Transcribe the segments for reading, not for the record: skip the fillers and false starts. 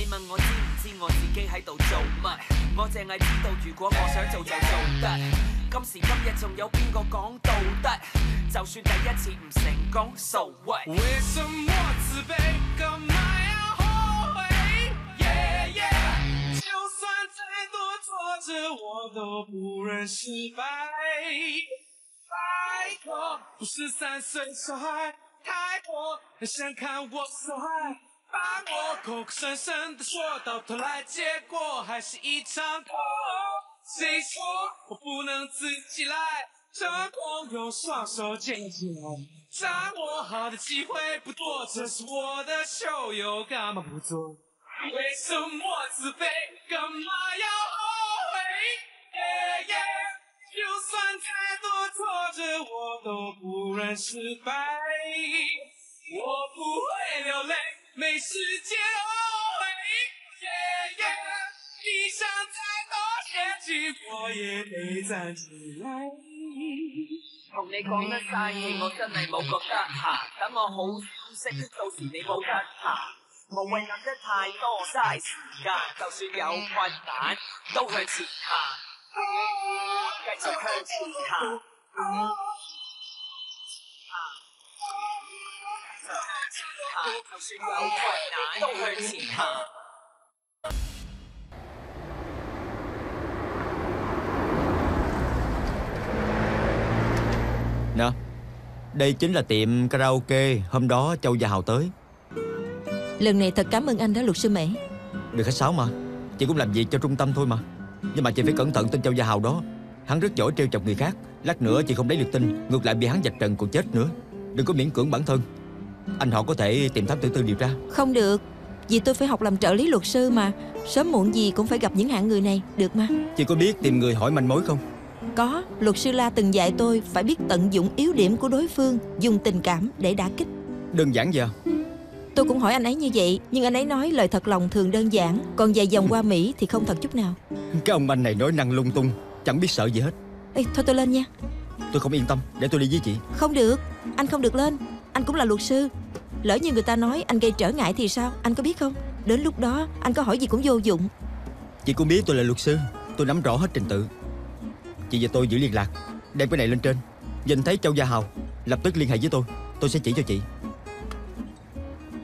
你問我知唔知我自己喺度做乜？我淨係知道如果我想做就做得。今時今日仲有邊個講道德？就算第一次唔成功 ，so what？ 為什麼自卑？幹嘛要後悔？Yeah yeah， 就算再多挫折，我都不認失敗。拜託，不是3歲小孩，太多人想看我受害。把我口口聲聲的說，到頭來結果還是一場空。誰說我不能自己來？成功用雙手牽起來，掌握好的機會不多，這是我的秀，又幹嘛不做？為什麼自卑？幹嘛要後悔？Yeah yeah， 就算太多挫折，我都不認失敗。我不會流淚，沒時間後悔。Yeah yeah， 你想再多前進，我也得站起來。同你講得晒氣，我真係冇覺得嚇。等我好消息，到時你冇得行。無謂諗得太多，嘥時間。就算有困難，都向前行，繼續向前行。就算有困難，都向前行。Nè, đây chính là tiệm karaoke hôm đó Châu và Hào tới. Lần này thật cảm ơn anh đó luật sư Mễ. Được khách sáo mà, chị cũng làm việc cho trung tâm thôi mà. Nhưng mà chị phải cẩn thận tên Châu và Hào đó. Hắn rất giỏi trêu chọc người khác. Lát nữa chị không lấy được tin, ngược lại bị hắn vạch trần còn chết nữa. Đừng có miễn cưỡng bản thân. Anh họ có thể tìm thám tử tư điều tra. Không được, vì tôi phải học làm trợ lý luật sư mà. Sớm muộn gì cũng phải gặp những hạng người này, được mà. Chị có biết tìm người hỏi manh mối không? Có, luật sư La từng dạy tôi phải biết tận dụng yếu điểm của đối phương, dùng tình cảm để đả kích. Đơn giản vậy à? Tôi cũng hỏi anh ấy như vậy, nhưng anh ấy nói lời thật lòng thường đơn giản, còn dài dòng qua Mỹ thì không thật chút nào. Cái ông anh này nói năng lung tung, chẳng biết sợ gì hết. Ê, thôi tôi lên nha. Tôi không yên tâm, để tôi đi với chị. Không được, anh không được lên. Anh cũng là luật sư. Lỡ như người ta nói anh gây trở ngại thì sao, anh có biết không? Đến lúc đó anh có hỏi gì cũng vô dụng. Chị cũng biết tôi là luật sư, tôi nắm rõ hết trình tự. Chị và tôi giữ liên lạc, đem cái này lên trên. Nhìn thấy Châu Gia Hào lập tức liên hệ với tôi sẽ chỉ cho chị.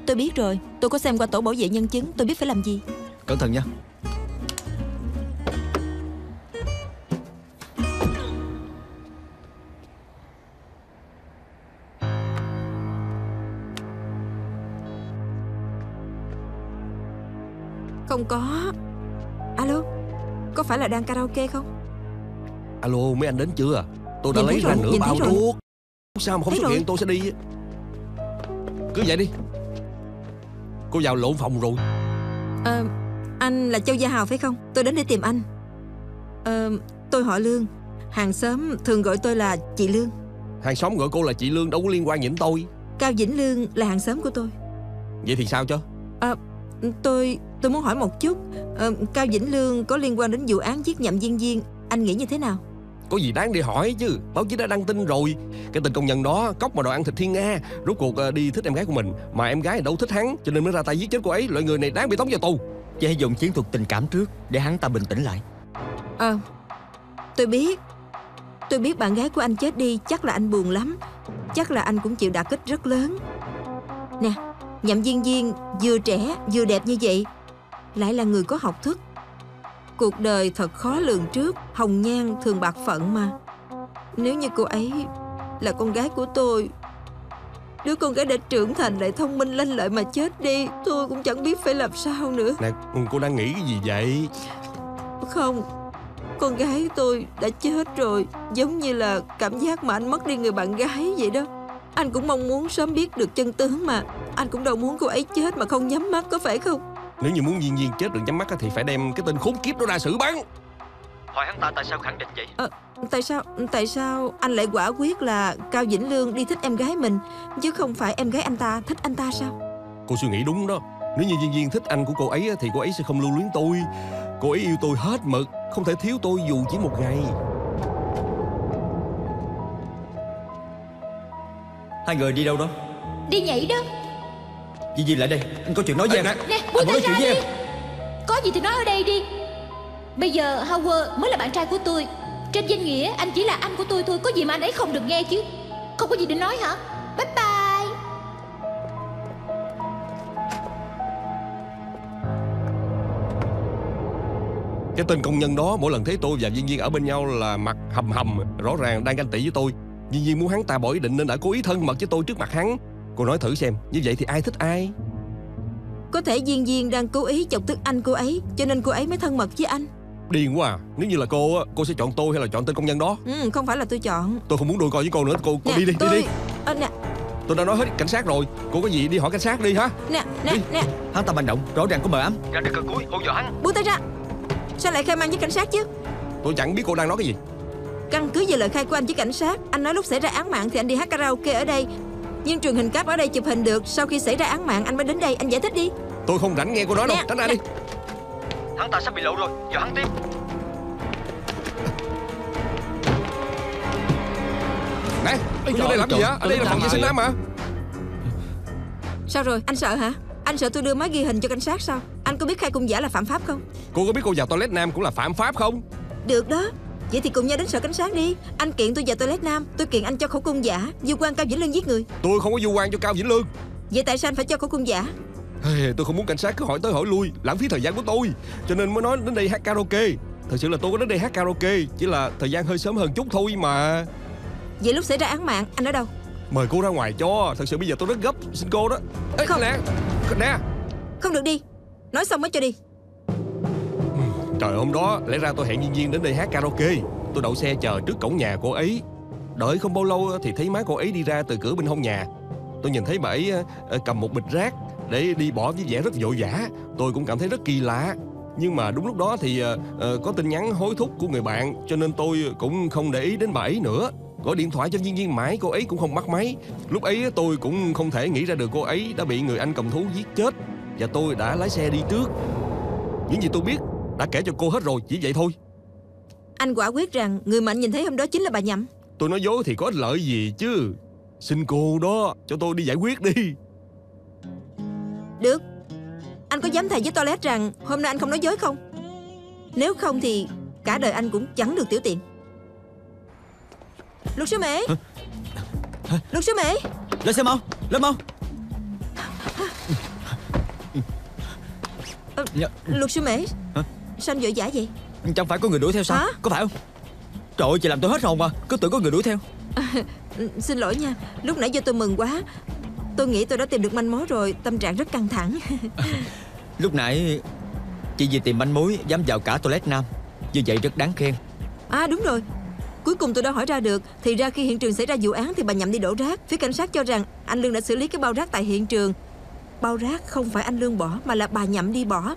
Tôi biết rồi, tôi có xem qua tổ bảo vệ nhân chứng, tôi biết phải làm gì. Cẩn thận nha. Không có. Alo, có phải là đang karaoke không? Alo, mấy anh đến chưa? Tôi đã Nhìn lấy thấy ra rồi, nửa nhìn bao thấy rồi. thuốc. Sao mà không Thấy xuất rồi. hiện tôi sẽ đi. Cứ vậy đi. Cô vào lộn phòng rồi. Anh là Châu Gia Hào phải không? Tôi đến để tìm anh. Tôi họ Lương. Hàng xóm thường gọi tôi là chị Lương. Hàng xóm gọi cô là chị Lương đâu có liên quan gì đến tôi. Cao Vĩnh Lương là hàng xóm của tôi. Vậy thì sao chứ? Tôi muốn hỏi một chút. Cao Vĩnh Lương có liên quan đến vụ án giết Nhậm Diên Diên, anh nghĩ như thế nào? Có gì đáng để hỏi chứ. Báo chí đã đăng tin rồi. Cái tên công nhân đó cóc mà đòi ăn thịt Thiên Nga. Rốt cuộc đi thích em gái của mình, mà em gái đâu thích hắn, cho nên mới ra tay giết chết cô ấy. Loại người này đáng bị tống vào tù. Chị hãy dùng chiến thuật tình cảm trước để hắn ta bình tĩnh lại. Tôi biết bạn gái của anh chết đi, chắc là anh buồn lắm. Chắc là anh cũng chịu đả kích rất lớn. Nè, Nhậm Diên Diên vừa trẻ vừa đẹp như vậy, lại là người có học thức. Cuộc đời thật khó lường trước, hồng nhan thường bạc phận mà. Nếu như cô ấy là con gái của tôi, đứa con gái đã trưởng thành lại thông minh lanh lợi mà chết đi, tôi cũng chẳng biết phải làm sao nữa. Nè, cô đang nghĩ cái gì vậy? Không, con gái tôi đã chết rồi. Giống như là cảm giác mà anh mất đi người bạn gái vậy đó. Anh cũng mong muốn sớm biết được chân tướng mà. Anh cũng đâu muốn cô ấy chết mà không nhắm mắt, có phải không? Nếu như muốn Diên Diên chết được nhắm mắt thì phải đem cái tên khốn kiếp đó ra xử bắn. Hỏi hắn ta tại sao khẳng định vậy? Tại sao anh lại quả quyết là Cao Vĩnh Lương đi thích em gái mình, chứ không phải em gái anh ta thích anh ta sao? Cô suy nghĩ đúng đó. Nếu như Diên Diên thích anh của cô ấy thì cô ấy sẽ không lưu luyến tôi. Cô ấy yêu tôi hết mực, không thể thiếu tôi dù chỉ một ngày. Hai người đi đâu đó? Đi nhảy đó. Gì lại đây, anh có chuyện nói với em. Nè, Anh buông muốn nói tay chuyện ra với đi. em. Có gì thì nói ở đây đi. Bây giờ Howard mới là bạn trai của tôi. Trên danh nghĩa anh chỉ là anh của tôi thôi. Có gì mà anh ấy không được nghe chứ? Không có gì để nói hả? Bye bye. Cái tên công nhân đó mỗi lần thấy tôi và Viên Viên ở bên nhau là mặt hầm hầm, rõ ràng đang ganh tị với tôi. Viên Viên muốn hắn ta bỏ ý định nên đã cố ý thân mật với tôi trước mặt hắn. Cô nói thử xem, như vậy thì ai thích ai? Có thể Viên Viên đang cố ý chọc tức anh cô ấy, cho nên cô ấy mới thân mật với anh. Điên quá à. Nếu như là cô á, cô sẽ chọn tôi hay là chọn tên công nhân đó? Không phải là tôi chọn. Tôi không muốn đôi co với cô nữa. Cô Nè, đi đi, tôi... đi đi. Nè. Tôi đã nói hết cảnh sát rồi. Cô có gì đi hỏi cảnh sát đi hả? Nè. Hắn ta manh động, rõ ràng có mờ ám. Ra được cờ cuối, hô dọa hắn. Buông tay ra. Sao lại khai man với cảnh sát chứ? Tôi chẳng biết cô đang nói cái gì. Căn cứ về lời khai của anh với cảnh sát, anh nói lúc xảy ra án mạng thì anh đi hát karaoke ở đây, nhưng truyền hình cáp ở đây chụp hình được sau khi xảy ra án mạng anh mới đến đây. Anh giải thích đi. Tôi không rảnh nghe cô nói đâu. Tránh ra đi. Hắn ta sắp bị lộ rồi, dọa hắn tiếp. Nè, cô vô đây làm gì hả? Ở đây là phòng vệ sinh nam mà. Sao rồi, anh sợ hả? Anh sợ tôi đưa máy ghi hình cho cảnh sát sao? Anh có biết khai cung giả là phạm pháp không? Cô có biết cô vào toilet nam cũng là phạm pháp không? Được đó. Vậy thì cùng nhau đến sở cảnh sát đi. Anh kiện tôi vào toilet nam, tôi kiện anh cho khẩu cung giả, vu oan Cao Vĩnh Lương giết người. Tôi không có vu oan cho Cao Vĩnh Lương. Vậy tại sao anh phải cho khẩu cung giả? Tôi không muốn cảnh sát cứ hỏi tới hỏi lui, lãng phí thời gian của tôi, cho nên mới nói đến đây hát karaoke. Thật sự là tôi có đến đây hát karaoke, chỉ là thời gian hơi sớm hơn chút thôi mà. Vậy lúc xảy ra án mạng anh ở đâu? Mời cô ra ngoài cho. Thật sự bây giờ tôi rất gấp, xin cô đó. Ê, không. Nè. Không được đi. Nói xong mới cho đi. Trời, hôm đó lẽ ra tôi hẹn Viên Viên đến đây hát karaoke. Tôi đậu xe chờ trước cổng nhà cô ấy. Đợi không bao lâu thì thấy má cô ấy đi ra từ cửa bên hông nhà. Tôi nhìn thấy bà ấy cầm một bịch rác để đi bỏ với vẻ rất vội vã. Tôi cũng cảm thấy rất kỳ lạ. Nhưng mà đúng lúc đó thì có tin nhắn hối thúc của người bạn, cho nên tôi cũng không để ý đến bà ấy nữa. Gọi điện thoại cho Viên Viên mãi cô ấy cũng không bắt máy. Lúc ấy tôi cũng không thể nghĩ ra được cô ấy đã bị người anh cầm thú giết chết, và tôi đã lái xe đi trước. Những gì tôi biết đã kể cho cô hết rồi, chỉ vậy thôi. Anh quả quyết rằng người mà anh nhìn thấy hôm đó chính là bà Nhậm. Tôi nói dối thì có ích lợi gì chứ. Xin cô đó, cho tôi đi giải quyết đi. Được. Anh có dám thề với toilet rằng hôm nay anh không nói dối không? Nếu không thì cả đời anh cũng chẳng được tiểu tiện. Luật sư Mễ. Luật sư Mễ. Lên xe mau, lên mau. Luật sư Mễ. Sao anh vội vã vậy? Chẳng phải có người đuổi theo sao? Hả? Có phải không? Trời ơi, chị làm tôi hết hồn mà. Cứ tưởng có người đuổi theo. Xin lỗi nha. Lúc nãy giờ tôi mừng quá. Tôi nghĩ tôi đã tìm được manh mối rồi. Tâm trạng rất căng thẳng. Lúc nãy chị vì tìm manh mối dám vào cả toilet nam, như vậy rất đáng khen. À đúng rồi, cuối cùng tôi đã hỏi ra được. Thì ra khi hiện trường xảy ra vụ án thì bà Nhậm đi đổ rác. Phía cảnh sát cho rằng anh Lương đã xử lý cái bao rác tại hiện trường. Bao rác không phải anh Lương bỏ mà là bà Nhậm đi bỏ.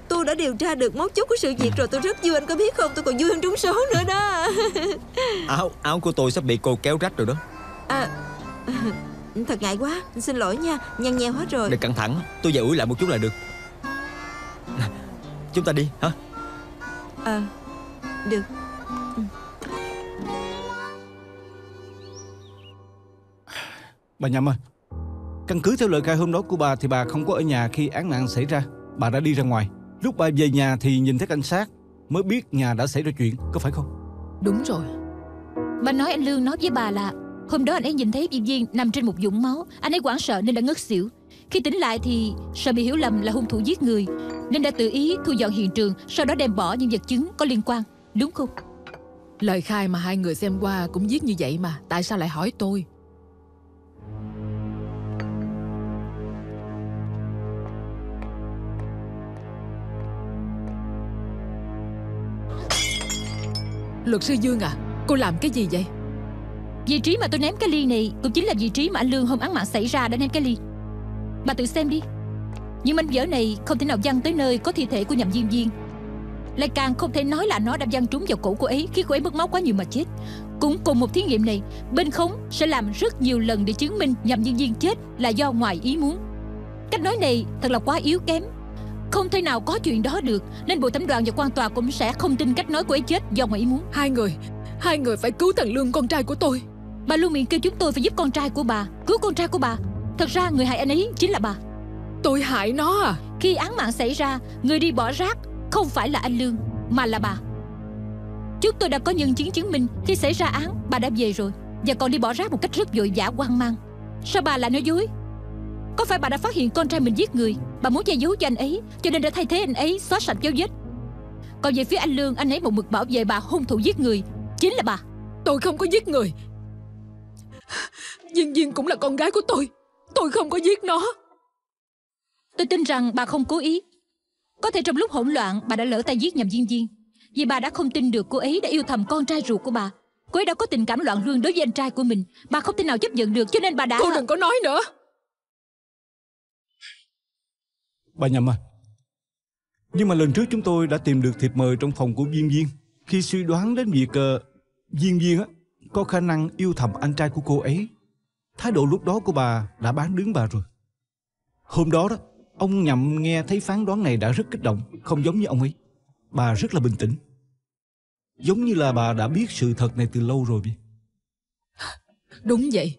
Tôi đã điều tra được mấu chốt của sự việc rồi. Tôi rất vui, anh có biết không? Tôi còn vui hơn trúng số nữa đó. Áo của tôi sắp bị cô kéo rách rồi đó. Thật ngại quá, xin lỗi nha. Nhăn nheo hết rồi. Đừng căng thẳng, tôi về ủi lại một chút là được. Chúng ta đi hả? Được. Bà Nhậm ơi, căn cứ theo lời khai hôm đó của bà thì bà không có ở nhà khi án mạng xảy ra. Bà đã đi ra ngoài. Lúc bà về nhà thì nhìn thấy cảnh sát, mới biết nhà đã xảy ra chuyện, có phải không? Đúng rồi. Bà nói anh Lương nói với bà là hôm đó anh ấy nhìn thấy Viên Viên nằm trên một vũng máu. Anh ấy hoảng sợ nên đã ngất xỉu. Khi tỉnh lại thì sợ bị hiểu lầm là hung thủ giết người, nên đã tự ý thu dọn hiện trường, sau đó đem bỏ những vật chứng có liên quan. Đúng không? Lời khai mà hai người xem qua cũng viết như vậy mà. Tại sao lại hỏi tôi? Luật sư Dương à, cô làm cái gì vậy? Vị trí mà tôi ném cái ly này cũng chính là vị trí mà anh Lương hôm án mạng xảy ra đã ném cái ly. Bà tự xem đi. Nhưng mảnh vỡ này không thể nào văng tới nơi có thi thể của Nhậm Viên Viên. Lại càng không thể nói là nó đã văng trúng vào cổ cô ấy, khiến cô ấy mất máu quá nhiều mà chết. Cũng cùng một thí nghiệm này, bên khống sẽ làm rất nhiều lần để chứng minh Nhậm Viên Viên chết là do ngoài ý muốn. Cách nói này thật là quá yếu kém. Không thể nào có chuyện đó được, nên Bộ Thẩm đoàn và quan tòa cũng sẽ không tin cách nói cô ấy chết do ngoài ý muốn. Hai người phải cứu thằng Lương, con trai của tôi. Bà luôn miệng kêu chúng tôi phải giúp con trai của bà, cứu con trai của bà. Thật ra người hại anh ấy chính là bà. Tôi hại nó à? Khi án mạng xảy ra, người đi bỏ rác không phải là anh Lương mà là bà. Chúng tôi đã có nhân chứng chứng minh khi xảy ra án bà đã về rồi, và còn đi bỏ rác một cách rất vội vã hoang mang. Sao bà lại nói dối? Có phải bà đã phát hiện con trai mình giết người, bà muốn che giấu cho anh ấy, cho nên đã thay thế anh ấy xóa sạch dấu vết? Còn về phía anh Lương, anh ấy một mực bảo vệ bà hung thủ giết người chính là bà. Tôi không có giết người. Duyên Duyên cũng là con gái của tôi không có giết nó. Tôi tin rằng bà không cố ý. Có thể trong lúc hỗn loạn bà đã lỡ tay giết nhầm Duyên Duyên, vì bà đã không tin được cô ấy đã yêu thầm con trai ruột của bà. Cô ấy đã có tình cảm loạn luân đối với anh trai của mình. Bà không thể nào chấp nhận được, cho nên bà đã... Cô đừng có nói nữa. Bà nhầm à. Nhưng mà lần trước chúng tôi đã tìm được thiệp mời trong phòng của Duyên Duyên, khi suy đoán đến việc Duyên Duyên có khả năng yêu thầm anh trai của cô ấy. Thái độ lúc đó của bà đã bán đứng bà rồi. Hôm đó ông Nhậm nghe thấy phán đoán này đã rất kích động, không giống như ông ấy. Bà rất là bình tĩnh, giống như là bà đã biết sự thật này từ lâu rồi vậy. Đúng vậy.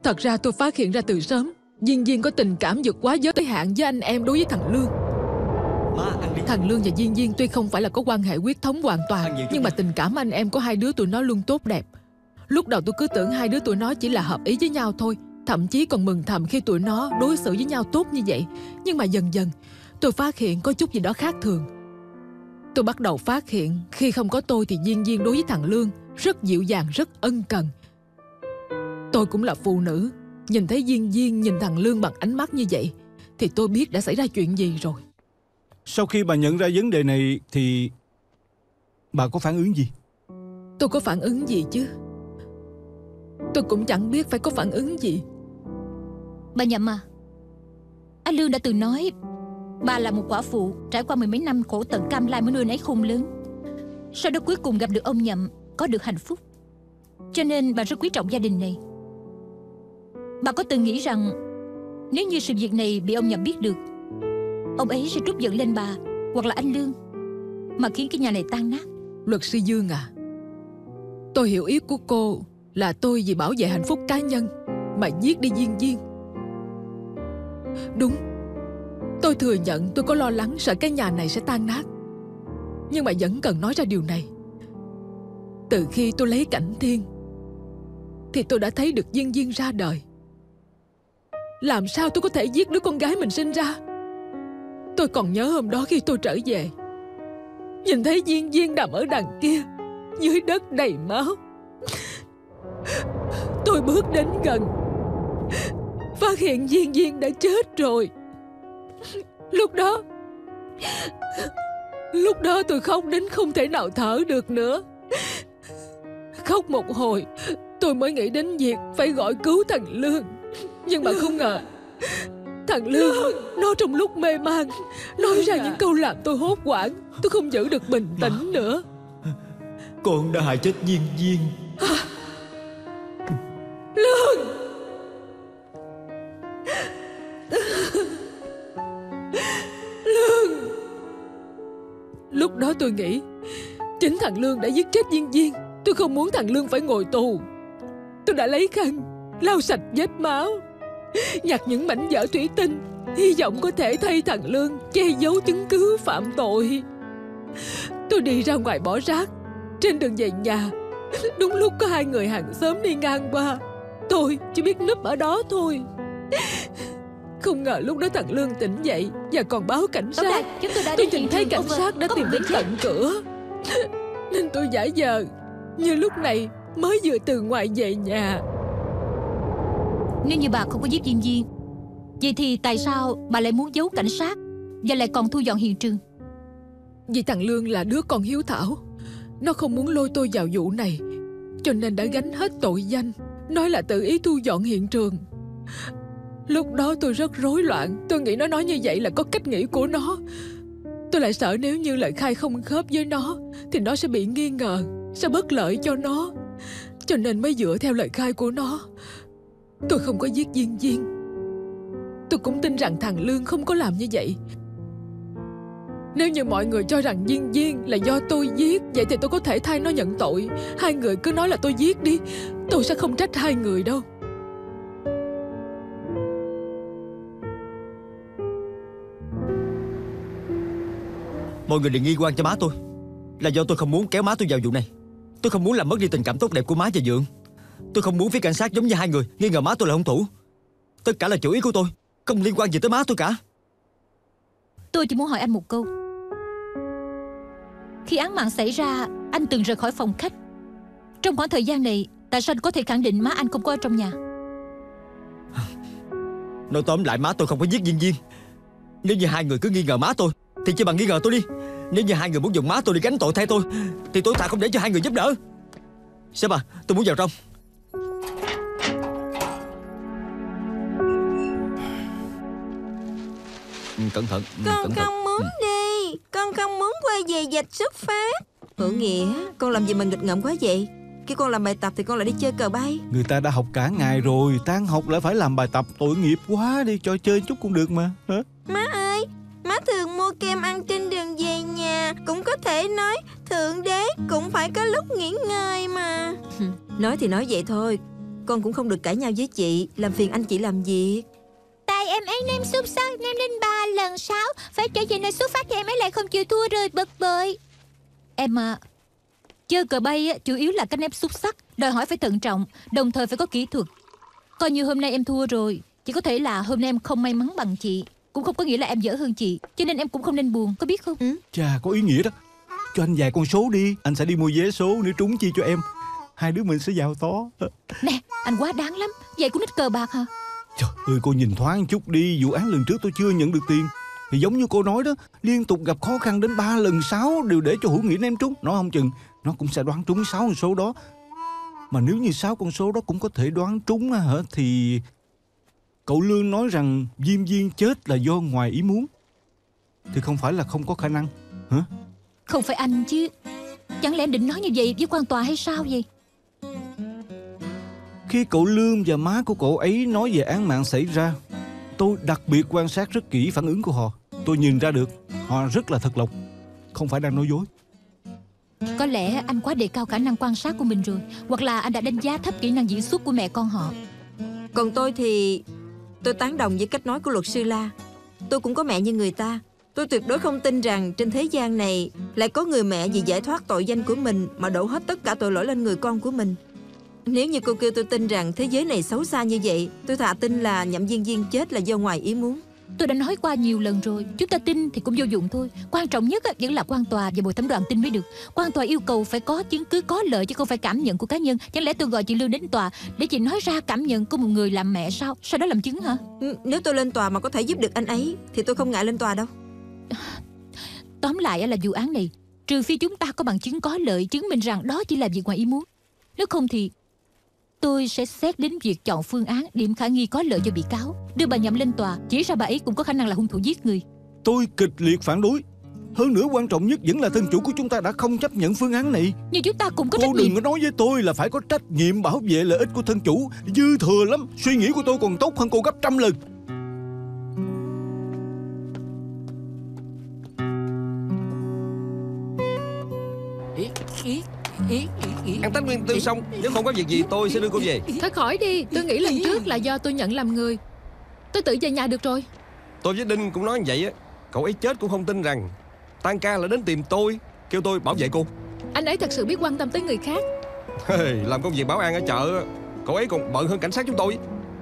Thật ra tôi phát hiện ra từ sớm Duyên Duyên có tình cảm vượt quá giới hạn với anh em đối với thằng Lương. Thằng Lương và Duyên Duyên tuy không phải là có quan hệ huyết thống hoàn toàn, nhưng mà tình cảm anh em của hai đứa tụi nó luôn tốt đẹp. Lúc đầu tôi cứ tưởng hai đứa tụi nó chỉ là hợp ý với nhau thôi, thậm chí còn mừng thầm khi tụi nó đối xử với nhau tốt như vậy. Nhưng mà dần dần tôi phát hiện có chút gì đó khác thường. Tôi bắt đầu phát hiện khi không có tôi thì Duyên Duyên đối với thằng Lương rất dịu dàng, rất ân cần. Tôi cũng là phụ nữ, nhìn thấy Duyên Duyên nhìn thằng Lương bằng ánh mắt như vậy thì tôi biết đã xảy ra chuyện gì rồi. Sau khi bà nhận ra vấn đề này thì bà có phản ứng gì? Tôi có phản ứng gì chứ? Tôi cũng chẳng biết phải có phản ứng gì. Bà nhầm à. Anh Lương đã từng nói bà là một quả phụ trải qua mười mấy năm khổ tận cam lai mới nuôi anh ấy khôn lớn. Sau đó cuối cùng gặp được ông Nhậm, có được hạnh phúc. Cho nên bà rất quý trọng gia đình này. Bà có từng nghĩ rằng nếu như sự việc này bị ông Nhậm biết được, ông ấy sẽ trút giận lên bà hoặc là anh Lương, mà khiến cái nhà này tan nát? Luật sư Dương à, tôi hiểu ý của cô là tôi vì bảo vệ hạnh phúc cá nhân mà giết đi Duyên Duyên. Đúng, tôi thừa nhận tôi có lo lắng sợ cái nhà này sẽ tan nát. Nhưng mà vẫn cần nói ra điều này. Từ khi tôi lấy Cảnh Thiên thì tôi đã thấy được Duyên Duyên ra đời. Làm sao tôi có thể giết đứa con gái mình sinh ra? Tôi còn nhớ hôm đó khi tôi trở về, nhìn thấy Duyên Duyên nằm ở đằng kia dưới đất đầy máu. Tôi bước đến gần, phát hiện Duyên Duyên đã chết rồi. Lúc đó tôi khóc đến không thể nào thở được nữa. Khóc một hồi tôi mới nghĩ đến việc phải gọi cứu thằng Lương. Nhưng mà không ngờ thằng Lương nó trong lúc mê man nói ra những câu làm tôi hốt hoảng. Tôi không giữ được bình tĩnh nữa. Con đã hại chết Duyên Duyên. Lương! Lương! Lúc đó tôi nghĩ chính thằng Lương đã giết chết Duyên Duyên. Tôi không muốn thằng Lương phải ngồi tù. Tôi đã lấy khăn lau sạch vết máu, nhặt những mảnh vỡ thủy tinh, hy vọng có thể thay thằng Lương che giấu chứng cứ phạm tội. Tôi đi ra ngoài bỏ rác. Trên đường về nhà, đúng lúc có hai người hàng xóm đi ngang qua. Tôi chỉ biết núp ở đó thôi. Không ngờ lúc đó thằng Lương tỉnh dậy và còn báo cảnh sát. Tôi nhìn thấy cảnh sát đã tìm đến tận cửa, nên tôi giả vờ như lúc này mới vừa từ ngoài về nhà. Nếu như bà không có giết Duyên Duyên, vậy thì tại sao bà lại muốn giấu cảnh sát và lại còn thu dọn hiện trường? Vì thằng Lương là đứa con hiếu thảo. Nó không muốn lôi tôi vào vụ này, cho nên đã gánh hết tội danh, nói là tự ý thu dọn hiện trường. Lúc đó tôi rất rối loạn. Tôi nghĩ nó nói như vậy là có cách nghĩ của nó. Tôi lại sợ nếu như lời khai không khớp với nó thì nó sẽ bị nghi ngờ, sẽ bất lợi cho nó. Cho nên mới dựa theo lời khai của nó. Tôi không có giết Duyên Duyên. Tôi cũng tin rằng thằng Lương không có làm như vậy. Nếu như mọi người cho rằng Duyên Duyên là do tôi giết, vậy thì tôi có thể thay nó nhận tội. Hai người cứ nói là tôi giết đi, tôi sẽ không trách hai người đâu. Mọi người đều nghi oan cho má tôi. Là do tôi không muốn kéo má tôi vào vụ này. Tôi không muốn làm mất đi tình cảm tốt đẹp của má và Dượng. Tôi không muốn phía cảnh sát giống như hai người nghi ngờ má tôi là hung thủ. Tất cả là chủ ý của tôi, không liên quan gì tới má tôi cả. Tôi chỉ muốn hỏi anh một câu. Khi án mạng xảy ra, anh từng rời khỏi phòng khách. Trong khoảng thời gian này, tại sao anh có thể khẳng định má anh không có ở trong nhà? Nói tóm lại, má tôi không có giết Viên Viên. Nếu như hai người cứ nghi ngờ má tôi thì chỉ bằng nghi ngờ tôi đi. Nếu như hai người muốn dùng má tôi để gánh tội thay tôi thì tôi thà không để cho hai người giúp đỡ. Sếp à, tôi muốn vào trong. Cẩn thận. Con không muốn đi. Con không muốn quay về vạch xuất phát. Ủa Nghĩa, con làm gì mà nghịch ngợm quá vậy? Khi con làm bài tập thì con lại đi chơi cờ bay. Người ta đã học cả ngày rồi, tan học lại phải làm bài tập, tội nghiệp quá. Đi cho chơi chút cũng được mà. Hả? Má ơi, má thường mua kem ăn trên đường về nhà. Cũng có thể nói Thượng Đế cũng phải có lúc nghỉ ngơi mà. Nói thì nói vậy thôi, con cũng không được cãi nhau với chị, làm phiền anh chị làm việc. Tại em ấy ném xúc xắc, ném đến 3 lần 6. Phải trở về nơi xuất phát thì em ấy lại không chịu thua rồi bực bội. Em à, chơi cờ bay chủ yếu là cách ném xúc xắc, đòi hỏi phải thận trọng, đồng thời phải có kỹ thuật. Coi như hôm nay em thua rồi, chỉ có thể là hôm nay em không may mắn bằng chị, cũng không có nghĩa là em dở hơn chị, cho nên em cũng không nên buồn, có biết không? Chà, có ý nghĩa đó. Cho anh vài con số đi, anh sẽ đi mua vé số, nếu trúng chia cho em. Hai đứa mình sẽ giàu to. Nè, anh quá đáng lắm. Vậy cũng thích cờ bạc hả? Trời ơi, cô nhìn thoáng chút đi. Vụ án lần trước tôi chưa nhận được tiền thì giống như cô nói đó, liên tục gặp khó khăn đến 3 lần 6 đều để cho Hữu Nghĩa ném trúng. Nó không chừng nó cũng sẽ đoán trúng 6 con số đó. Mà nếu như 6 con số đó cũng có thể đoán trúng hả, thì cậu Lương nói rằng Diêm Viên chết là do ngoài ý muốn, thì không phải là không có khả năng hả? Không phải anh chứ. Chẳng lẽ anh định nói như vậy với quan tòa hay sao vậy? Khi cậu Lương và má của cậu ấy nói về án mạng xảy ra, tôi đặc biệt quan sát rất kỹ phản ứng của họ. Tôi nhìn ra được họ rất là thật lòng, không phải đang nói dối. Có lẽ anh quá đề cao khả năng quan sát của mình rồi, hoặc là anh đã đánh giá thấp kỹ năng diễn xuất của mẹ con họ. Còn tôi thì tôi tán đồng với cách nói của luật sư La. Tôi cũng có mẹ như người ta. Tôi tuyệt đối không tin rằng trên thế gian này lại có người mẹ vì giải thoát tội danh của mình mà đổ hết tất cả tội lỗi lên người con của mình. Nếu như cô kêu tôi tin rằng thế giới này xấu xa như vậy, tôi thà tin là Nhậm Viên Viên chết là do ngoài ý muốn. Tôi đã nói qua nhiều lần rồi, chúng ta tin thì cũng vô dụng thôi. Quan trọng nhất vẫn là quan tòa và bồi thẩm đoàn tin mới được. Quan tòa yêu cầu phải có chứng cứ có lợi chứ không phải cảm nhận của cá nhân. Chẳng lẽ tôi gọi chị Lương đến tòa để chị nói ra cảm nhận của một người làm mẹ sao? Sau đó làm chứng hả? Nếu tôi lên tòa mà có thể giúp được anh ấy thì tôi không ngại lên tòa đâu. Tóm lại là vụ án này, trừ phi chúng ta có bằng chứng có lợi chứng minh rằng đó chỉ là việc ngoài ý muốn. Nếu không thì tôi sẽ xét đến việc chọn phương án điểm khả nghi có lợi cho bị cáo, đưa bà Nhậm lên tòa, chỉ ra bà ấy cũng có khả năng là hung thủ giết người. Tôi kịch liệt phản đối. Hơn nữa quan trọng nhất vẫn là thân chủ của chúng ta đã không chấp nhận phương án này. Nhưng chúng ta cũng có trách Cô nhiệm. đừng có nói với tôi là phải có trách nhiệm bảo vệ lợi ích của thân chủ. Dư thừa lắm. Suy nghĩ của tôi còn tốt hơn cô gấp 100 lần. Ăn Tết Nguyên Tiêu xong, nếu không có việc gì tôi sẽ đưa cô về. Thôi khỏi đi, tôi nghĩ lần trước là do tôi nhận làm người. Tôi tự về nhà được rồi. Tôi với Đinh cũng nói như vậy á. Cậu ấy chết cũng không tin rằng tan ca là đến tìm tôi, kêu tôi bảo vệ cô. Anh ấy thật sự biết quan tâm tới người khác. Làm công việc bảo an ở chợ, cậu ấy còn bận hơn cảnh sát chúng tôi.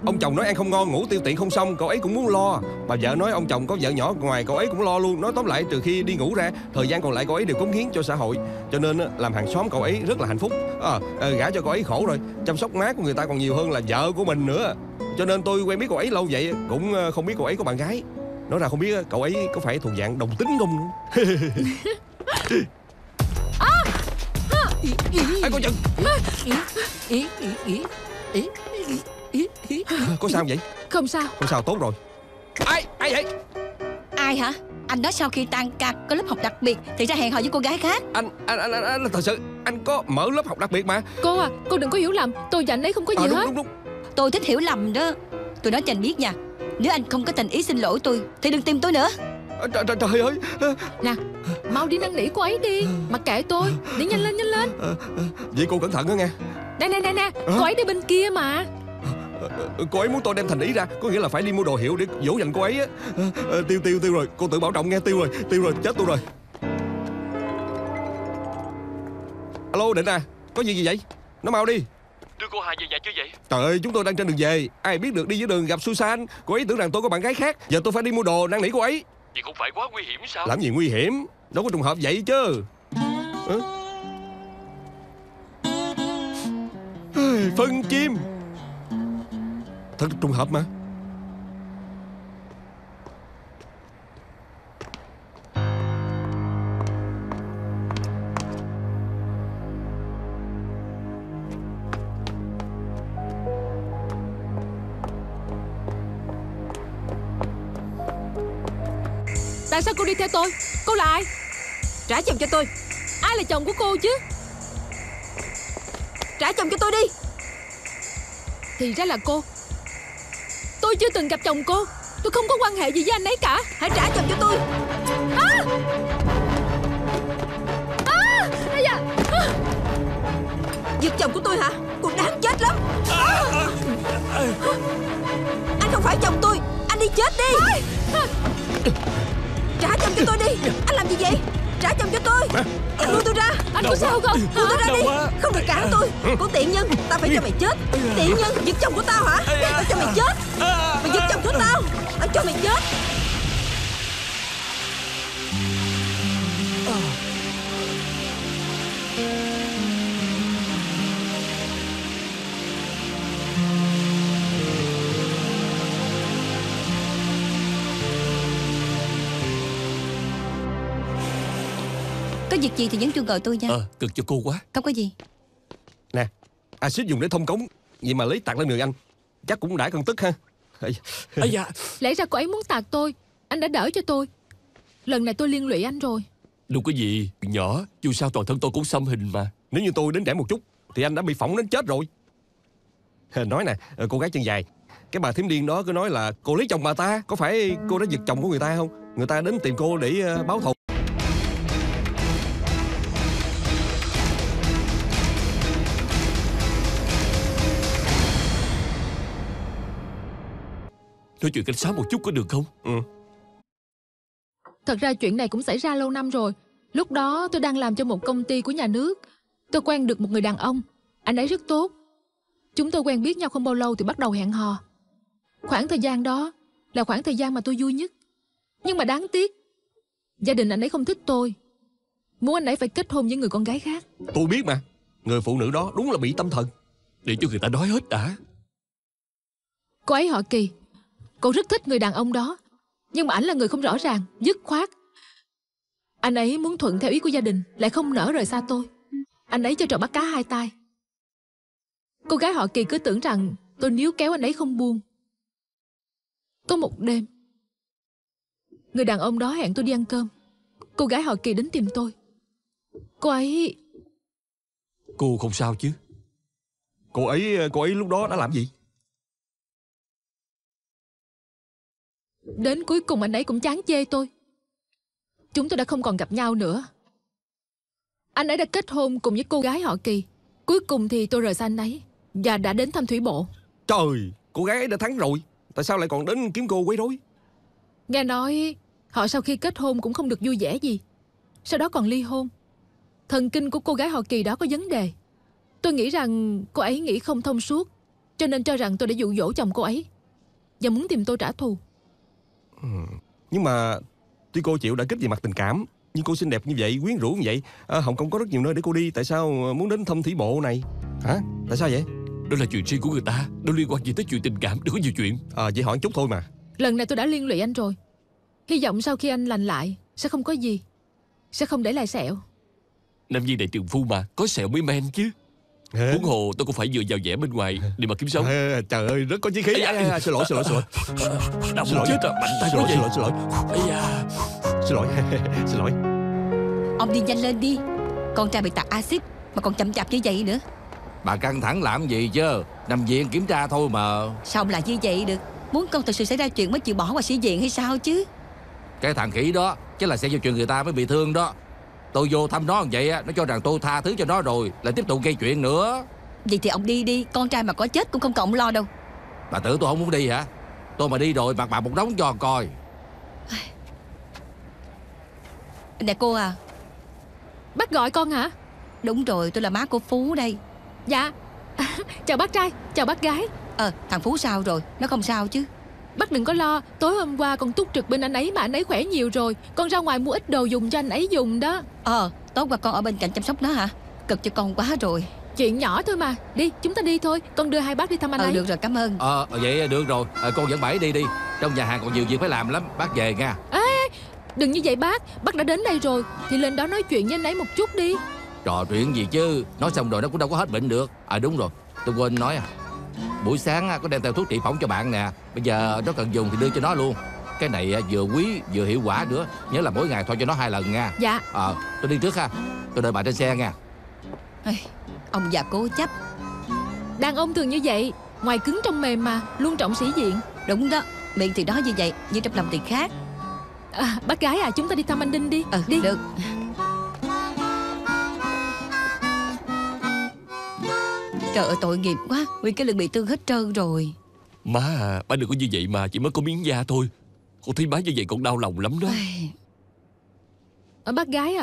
Ông chồng nói ăn không ngon, ngủ tiêu tiện không xong, cậu ấy cũng muốn lo. Bà vợ nói ông chồng có vợ nhỏ ngoài, cậu ấy cũng lo luôn. Nói tóm lại, trừ khi đi ngủ ra, thời gian còn lại cậu ấy đều cống hiến cho xã hội. Cho nên làm hàng xóm cậu ấy rất là hạnh phúc. Gả cho cậu ấy khổ rồi, chăm sóc má của người ta còn nhiều hơn là vợ của mình nữa. Cho nên tôi quen biết cậu ấy lâu vậy cũng không biết cậu ấy có bạn gái. Nói ra không biết cậu ấy có phải thuộc dạng đồng tính không nữa. Cô chừng. Có sao vậy? Không sao. Không sao, tốt rồi. Ai vậy? Ai hả? Anh nói sau khi tan ca có lớp học đặc biệt thì ra hẹn hò với cô gái khác. Anh thật sự anh có mở lớp học đặc biệt mà. Cô à, cô đừng có hiểu lầm. Tôi và anh ấy không có gì hết. Đúng. Tôi thích hiểu lầm đó. Tôi nói cho anh biết nha, nếu anh không có tình ý xin lỗi tôi thì đừng tìm tôi nữa. Trời ơi. Nè, mau đi năn nỉ cô ấy đi. Mặc kệ tôi. Đi nhanh lên. Vậy cô cẩn thận đó nghe. Nè, cô ấy đi bên kia mà. Cô ấy muốn tôi đem thành ý ra, có nghĩa là phải đi mua đồ hiệu để dỗ dành cô ấy á. Tiêu rồi, cô tự bảo trọng nghe. Tiêu rồi, chết tôi rồi. Alo Định à, có gì vậy? Nó mau đi. Đưa cô Hà về nhà chưa vậy? Trời ơi, chúng tôi đang trên đường về. Ai biết được đi giữa đường gặp Susan. Cô ấy tưởng rằng tôi có bạn gái khác. Giờ tôi phải đi mua đồ năn nỉ cô ấy. Vậy không phải quá nguy hiểm sao? Làm gì nguy hiểm, đâu có trùng hợp vậy chứ. Phân chim. Thật trùng hợp mà. Tại sao cô đi theo tôi? Cô là ai? Trả chồng cho tôi. Ai là chồng của cô chứ? Trả chồng cho tôi đi. Thì ra là cô. Tôi chưa từng gặp chồng cô. Tôi không có quan hệ gì với anh ấy cả. Hãy trả chồng cho tôi. Giật chồng của tôi hả? Cô đáng chết lắm. Anh không phải chồng tôi. Anh đi chết đi. Trả chồng cho tôi đi. Anh làm gì vậy? Trả chồng cho tôi. Anh buông tôi ra. Anh có sao không? Buông tôi ra đi. Không được cản tôi. Cô tiện nhân. Tao phải cho mày chết. Tiện nhân. Giật chồng của tao hả? Tao cho mày chết. Mày giật chồng của tao. Tao cho mày chết. Có việc gì thì nhắn chuông gọi tôi nha. Cực cho cô quá. Không có gì. Nè, axit dùng để thông cống, vậy mà lấy tạt lên người anh, chắc cũng đã cơn tức ha. Ây da. Lẽ ra cô ấy muốn tạt tôi. Anh đã đỡ cho tôi. Lần này tôi liên lụy anh rồi. Đâu có gì, nhỏ. Dù sao toàn thân tôi cũng xăm hình mà. Nếu như tôi đến trễ một chút thì anh đã bị phỏng đến chết rồi. Nói nè, cô gái chân dài, cái bà thím điên đó cứ nói là cô lấy chồng bà ta. Có phải cô đã giật chồng của người ta không? Người ta đến tìm cô để báo thù. Nói chuyện cảnh sát một chút có được không? Thật ra chuyện này cũng xảy ra lâu năm rồi. Lúc đó tôi đang làm cho một công ty của nhà nước. Tôi quen được một người đàn ông. Anh ấy rất tốt. Chúng tôi quen biết nhau không bao lâu thì bắt đầu hẹn hò. Khoảng thời gian đó là khoảng thời gian mà tôi vui nhất. Nhưng mà đáng tiếc, gia đình anh ấy không thích tôi, muốn anh ấy phải kết hôn với người con gái khác. Tôi biết mà, người phụ nữ đó đúng là bị tâm thần. Để cho người ta nói hết đã. Cô ấy họ Kỳ. Cô rất thích người đàn ông đó. Nhưng mà ảnh là người không rõ ràng, dứt khoát. Anh ấy muốn thuận theo ý của gia đình, lại không nỡ rời xa tôi. Anh ấy chơi trò bắt cá hai tay. Cô gái họ Kỳ cứ tưởng rằng tôi níu kéo anh ấy không buông. Có một đêm, người đàn ông đó hẹn tôi đi ăn cơm. Cô gái họ Kỳ đến tìm tôi. Cô ấy... Cô không sao chứ? Cô ấy lúc đó đã làm gì? Đến cuối cùng anh ấy cũng chán chê tôi. Chúng tôi đã không còn gặp nhau nữa. Anh ấy đã kết hôn cùng với cô gái họ Kỳ. Cuối cùng thì tôi rời xa anh ấy và đã đến thăm thủy bộ. Trời, cô gái ấy đã thắng rồi. Tại sao lại còn đến kiếm cô quấy rối? Nghe nói họ sau khi kết hôn cũng không được vui vẻ gì. Sau đó còn ly hôn. Thần kinh của cô gái họ Kỳ đó có vấn đề. Tôi nghĩ rằng cô ấy nghĩ không thông suốt, cho nên cho rằng tôi đã dụ dỗ chồng cô ấy và muốn tìm tôi trả thù. Nhưng mà tuy cô chịu đã kích về mặt tình cảm, nhưng cô xinh đẹp như vậy, quyến rũ như vậy, Hồng Kông có rất nhiều nơi để cô đi. Tại sao muốn đến thăm thủy bộ này? Hả? Tại sao vậy? Đó là chuyện riêng của người ta, đâu liên quan gì tới chuyện tình cảm. Đừng có nhiều chuyện. Chỉ hỏi chút thôi mà. Lần này tôi đã liên lụy anh rồi. Hy vọng sau khi anh lành lại sẽ không có gì, sẽ không để lại sẹo. Nam Nhi đại trượng phu mà, có sẹo mới men chứ. Huống hồ tôi cũng phải dựa vào vẻ bên ngoài để mà kiếm sống. Trời ơi, rất có chí khí. Xin lỗi. Đau chết à, mạnh tay quá vậy. Xin lỗi. Xin lỗi. Ông đi nhanh lên đi. Con trai bị tạt axit mà còn chậm chạp như vậy nữa. Bà căng thẳng làm gì chứ? Nằm viện kiểm tra thôi mà. Sao lại như vậy được? Muốn con thật sự xảy ra chuyện mới chịu bỏ qua sĩ diện hay sao chứ? Cái thằng khỉ đó chứ là xảy ra chuyện người ta mới bị thương đó. Tôi vô thăm nó như vậy á, nó cho rằng tôi tha thứ cho nó rồi, lại tiếp tục gây chuyện nữa. Vậy thì ông đi đi. Con trai mà có chết cũng không cần ông lo đâu. Bà tưởng tôi không muốn đi hả? Tôi mà đi rồi mặt bà một đống cho coi. Nè cô à. Bác gọi con hả? Đúng rồi, tôi là má của Phú đây. Dạ. Chào bác trai, chào bác gái. Thằng Phú sao rồi? Nó không sao chứ? Bác đừng có lo, tối hôm qua con túc trực bên anh ấy mà anh ấy khỏe nhiều rồi. Con ra ngoài mua ít đồ dùng cho anh ấy dùng đó. Tối qua con ở bên cạnh chăm sóc nó hả? Cực cho con quá rồi. Chuyện nhỏ thôi mà. Đi, chúng ta đi thôi. Con đưa hai bác đi thăm anh ấy. Được rồi, cảm ơn. Vậy được rồi. Con dẫn Bảy đi. Trong nhà hàng còn nhiều việc phải làm lắm. Bác về nha. Đừng như vậy bác. Bác đã đến đây rồi thì lên đó nói chuyện với anh ấy một chút đi. Trò chuyện gì chứ? Nói xong rồi nó cũng đâu có hết bệnh được. Đúng rồi, tôi quên nói buổi sáng có đem theo thuốc trị phỏng cho bạn nè. Bây giờ nó cần dùng thì đưa cho nó luôn. Cái này vừa quý vừa hiệu quả nữa. Nhớ là mỗi ngày thoa cho nó 2 lần nha. Dạ. Tôi đi trước ha. Tôi đợi bà trên xe nha. Ông già cố chấp. Đàn ông thường như vậy, ngoài cứng trong mềm mà, luôn trọng sĩ diện. Đúng đó, miệng thì nói như vậy, nhưng trong lòng thì khác. Bác gái chúng ta đi thăm anh Đinh đi. Đi. Được. Trời ơi, tội nghiệp quá, nguyên cái lưng bị thương hết trơn rồi. Má má đừng có như vậy mà, chỉ mới có miếng da thôi. Con thấy má như vậy con đau lòng lắm đó. Bác gái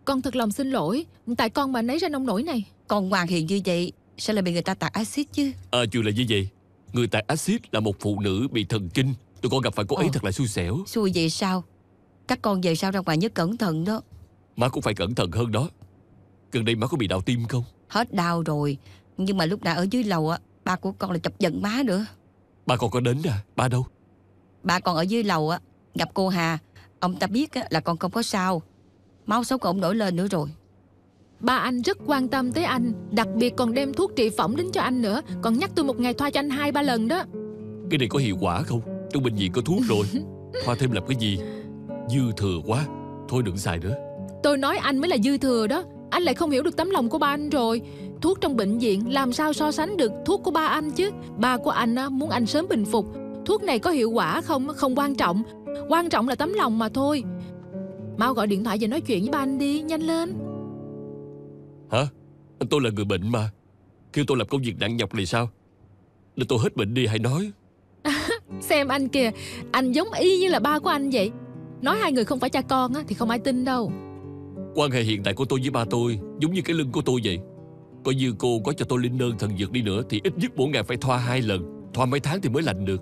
con thật lòng xin lỗi. Tại con mà anh ấy ra nông nổi này. Con ngoan hiền như vậy, sao lại bị người ta tạt axit chứ? Chuyện là như vậy. Người tạt axit là một phụ nữ bị thần kinh. Tụi con gặp phải cô ấy thật là xui xẻo. Xui vậy sao? Các con về sau ra ngoài nhớ cẩn thận đó. Má cũng phải cẩn thận hơn đó. Gần đây má có bị đau tim không? Hết đau rồi. Nhưng mà lúc nào ở dưới lầu ba của con là chọc giận má nữa. Ba con có đến ba đâu? Ba con ở dưới lầu gặp cô Hà. Ông ta biết là con không có sao. Máu sống của ông nổi lên nữa rồi. Ba anh rất quan tâm tới anh. Đặc biệt còn đem thuốc trị phỏng đến cho anh nữa. Còn nhắc tôi một ngày thoa cho anh 2-3 lần đó. Cái này có hiệu quả không? Trong bệnh viện có thuốc rồi. Thoa thêm làm cái gì? Dư thừa quá. Thôi đừng xài nữa. Tôi nói anh mới là dư thừa đó. Anh lại không hiểu được tấm lòng của ba anh rồi. Thuốc trong bệnh viện làm sao so sánh được thuốc của ba anh chứ. Ba của anh muốn anh sớm bình phục. Thuốc này có hiệu quả không quan trọng. Quan trọng là tấm lòng mà thôi. Mau gọi điện thoại và nói chuyện với ba anh đi, nhanh lên. Hả? Tôi là người bệnh mà. Kêu tôi làm công việc nặng nhọc này sao? Để tôi hết bệnh đi hãy nói. Xem anh kìa, anh giống y như là ba của anh vậy. Nói hai người không phải cha con thì không ai tin đâu. Quan hệ hiện tại của tôi với ba tôi giống như cái lưng của tôi vậy. Coi như cô có cho tôi linh đơn thần dược đi nữa thì ít nhất mỗi ngày phải thoa 2 lần. Thoa mấy tháng thì mới lành được.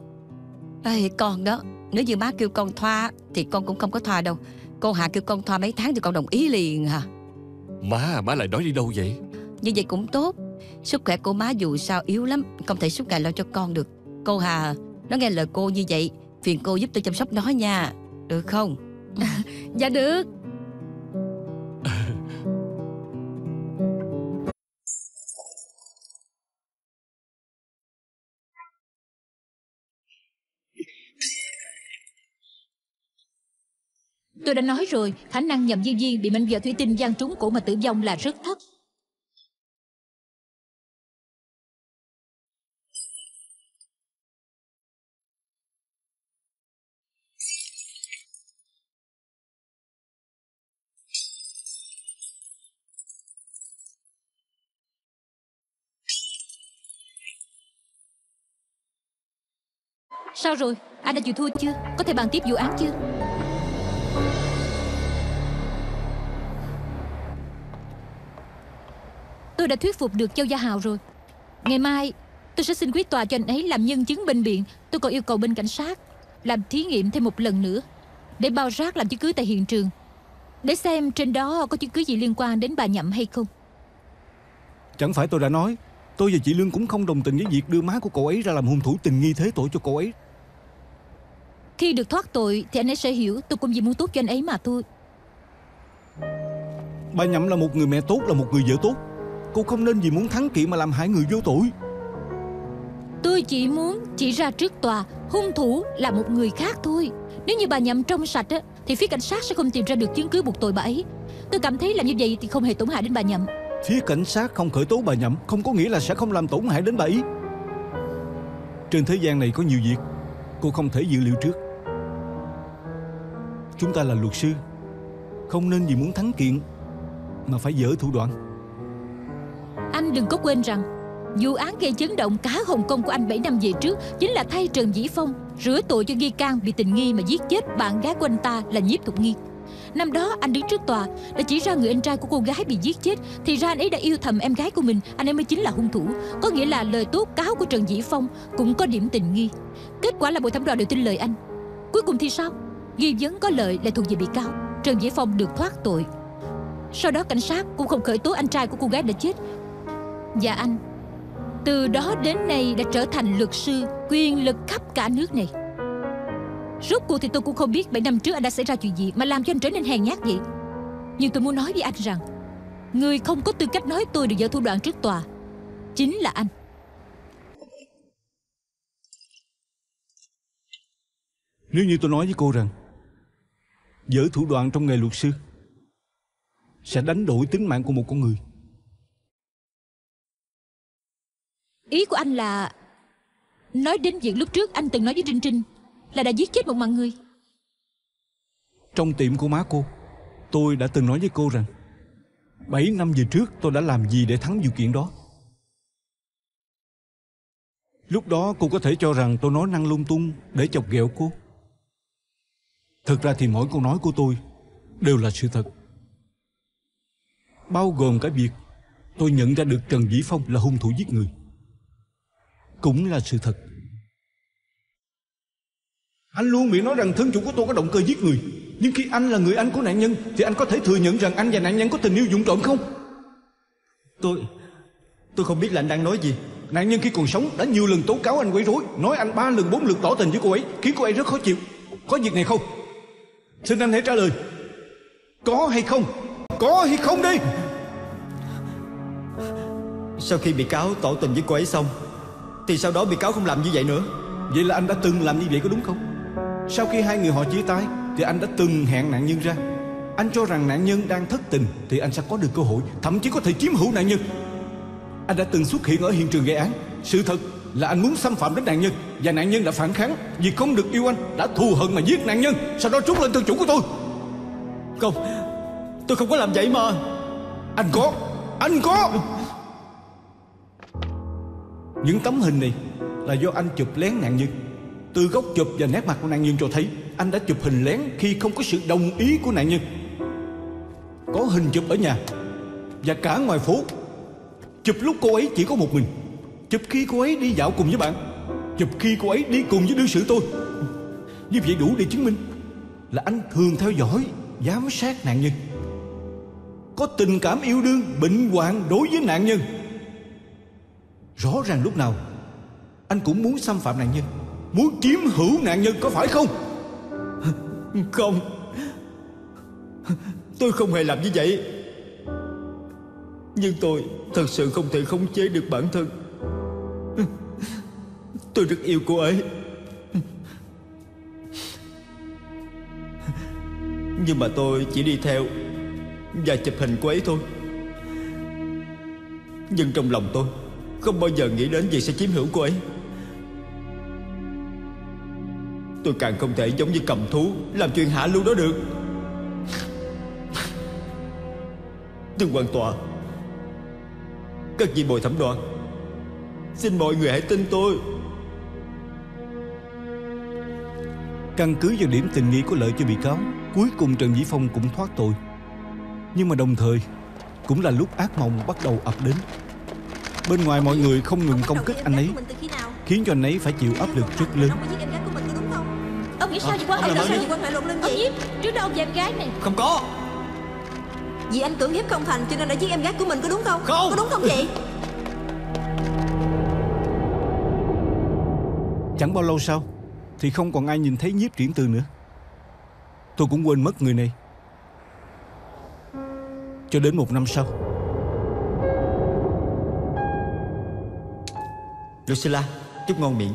Con đó, nếu như má kêu con thoa thì con cũng không có thoa đâu. Cô Hà kêu con thoa mấy tháng thì con đồng ý liền hả? Má lại nói đi đâu vậy? Như vậy cũng tốt. Sức khỏe của má dù sao yếu lắm, không thể suốt ngày lo cho con được. Cô Hà, nó nghe lời cô như vậy, phiền cô giúp tôi chăm sóc nó nha. Được không? Dạ được. Tôi đã nói rồi, khả năng nhầm Diên Diên bị mảnh vỡ thủy tinh giăng trúng cổ mà tử vong là rất thấp. Sao rồi? Anh đã chịu thua chưa? Có thể bàn tiếp vụ án chưa? Tôi đã thuyết phục được Châu Gia Hào rồi. Ngày mai tôi sẽ xin quyết tòa cho anh ấy làm nhân chứng bên biện. Tôi còn yêu cầu bên cảnh sát làm thí nghiệm thêm một lần nữa để bao rác làm chứng cứ tại hiện trường, để xem trên đó có chứng cứ gì liên quan đến bà Nhậm hay không. Chẳng phải tôi đã nói tôi và chị Lương cũng không đồng tình với việc đưa má của cậu ấy ra làm hung thủ tình nghi thế tội cho cậu ấy. Khi được thoát tội thì anh ấy sẽ hiểu tôi cũng vì muốn tốt cho anh ấy mà thôi. Bà Nhậm là một người mẹ tốt, là một người vợ tốt. Cô không nên vì muốn thắng kiện mà làm hại người vô tội. Tôi chỉ muốn chỉ ra trước tòa hung thủ là một người khác thôi. Nếu như bà Nhậm trong sạch thì phía cảnh sát sẽ không tìm ra được chứng cứ buộc tội bà ấy. Tôi cảm thấy làm như vậy thì không hề tổn hại đến bà Nhậm. Phía cảnh sát không khởi tố bà Nhậm không có nghĩa là sẽ không làm tổn hại đến bà ấy. Trên thế gian này có nhiều việc cô không thể dự liệu trước. Chúng ta là luật sư, không nên vì muốn thắng kiện mà phải dở thủ đoạn. Anh đừng có quên rằng vụ án gây chấn động cả Hồng Kông của anh 7 năm về trước chính là thay Trần Vĩ Phong rửa tội cho nghi can bị tình nghi mà giết chết bạn gái của anh ta là Nhiếp Thục Nghi. Năm đó anh đứng trước tòa đã chỉ ra người anh trai của cô gái bị giết chết. Thì ra anh ấy đã yêu thầm em gái của mình. Anh ấy mới chính là hung thủ. Có nghĩa là lời tố cáo của Trần Vĩ Phong cũng có điểm tình nghi. Kết quả là buổi thẩm đoàn đều tin lời anh. Cuối cùng thì sao? Nghi vấn có lợi lại thuộc về bị cáo. Trần Vĩ Phong được thoát tội. Sau đó cảnh sát cũng không khởi tố anh trai của cô gái đã chết. Và anh từ đó đến nay đã trở thành luật sư quyền lực khắp cả nước này. Rốt cuộc thì tôi cũng không biết 7 năm trước anh đã xảy ra chuyện gì mà làm cho anh trở nên hèn nhát vậy. Nhưng tôi muốn nói với anh rằng người không có tư cách nói tôi được dở thủ đoạn trước tòa chính là anh. Nếu như tôi nói với cô rằng dở thủ đoạn trong nghề luật sư sẽ đánh đổi tính mạng của một con người. Ý của anh là nói đến việc lúc trước anh từng nói với Trinh Trinh là đã giết chết một mạng người. Trong tiệm của má cô, tôi đã từng nói với cô rằng 7 năm về trước tôi đã làm gì để thắng vụ kiện đó. Lúc đó cô có thể cho rằng tôi nói năng lung tung để chọc ghẹo cô. Thực ra thì mỗi câu nói của tôi đều là sự thật, bao gồm cả việc tôi nhận ra được Trần Vĩ Phong là hung thủ giết người, cũng là sự thật. Anh luôn miệng nói rằng thân chủ của tôi có động cơ giết người, nhưng khi anh là người anh của nạn nhân thì anh có thể thừa nhận rằng anh và nạn nhân có tình yêu vụng trộm không? Tôi không biết là anh đang nói gì. Nạn nhân khi còn sống đã nhiều lần tố cáo anh quấy rối, nói anh 3 lần 4 lượt tỏ tình với cô ấy, khiến cô ấy rất khó chịu. Có việc này không? Xin anh hãy trả lời. Có hay không? Có hay không đi? Sau khi bị cáo tỏ tình với cô ấy xong thì sau đó bị cáo không làm như vậy nữa. Vậy là anh đã từng làm như vậy có đúng không? Sau khi hai người họ chia tay thì anh đã từng hẹn nạn nhân ra. Anh cho rằng nạn nhân đang thất tình thì anh sẽ có được cơ hội, thậm chí có thể chiếm hữu nạn nhân. Anh đã từng xuất hiện ở hiện trường gây án. Sự thật là anh muốn xâm phạm đến nạn nhân, và nạn nhân đã phản kháng vì không được yêu anh, đã thù hận mà giết nạn nhân, sau đó trút lên thân chủ của tôi. Không, tôi không có làm vậy mà. Anh có. Những tấm hình này là do anh chụp lén nạn nhân. Từ góc chụp và nét mặt của nạn nhân cho thấy anh đã chụp hình lén khi không có sự đồng ý của nạn nhân. Có hình chụp ở nhà và cả ngoài phố. Chụp lúc cô ấy chỉ có một mình, chụp khi cô ấy đi dạo cùng với bạn, chụp khi cô ấy đi cùng với đương sự tôi. Như vậy đủ để chứng minh là anh thường theo dõi, giám sát nạn nhân, có tình cảm yêu đương bệnh hoạn đối với nạn nhân. Rõ ràng lúc nào anh cũng muốn xâm phạm nạn nhân, muốn chiếm hữu nạn nhân, có phải không? Không, tôi không hề làm như vậy. Nhưng tôi thật sự không thể khống chế được bản thân. Tôi rất yêu cô ấy, nhưng mà tôi chỉ đi theo và chụp hình cô ấy thôi. Nhưng trong lòng tôi không bao giờ nghĩ đến việc sẽ chiếm hữu cô ấy. Tôi càng không thể giống như cầm thú làm chuyện hạ lưu đó được. Thưa quan tòa, các vị bồi thẩm đoàn, xin mọi người hãy tin tôi. Căn cứ vào điểm tình nghi có lợi cho bị cáo, cuối cùng Trần Vĩ Phong cũng thoát tội. Nhưng mà đồng thời cũng là lúc ác mộng bắt đầu ập đến. Bên ngoài mọi người không ngừng công kích anh ấy, khiến cho anh ấy phải chịu áp lực rất lớn. Ông nghĩ sao vậy quan hệ ông Diếp, trước đó ông và em gái này. Không có. Vì anh cưỡng hiếp không thành cho nên đã giết em gái của mình, có đúng không? Không. Có đúng không vậy? Chẳng bao lâu sau thì không còn ai nhìn thấy Nhiếp Triển Tường nữa. Tôi cũng quên mất người này. Cho đến 1 năm sau. Lucilla, chúc ngon miệng.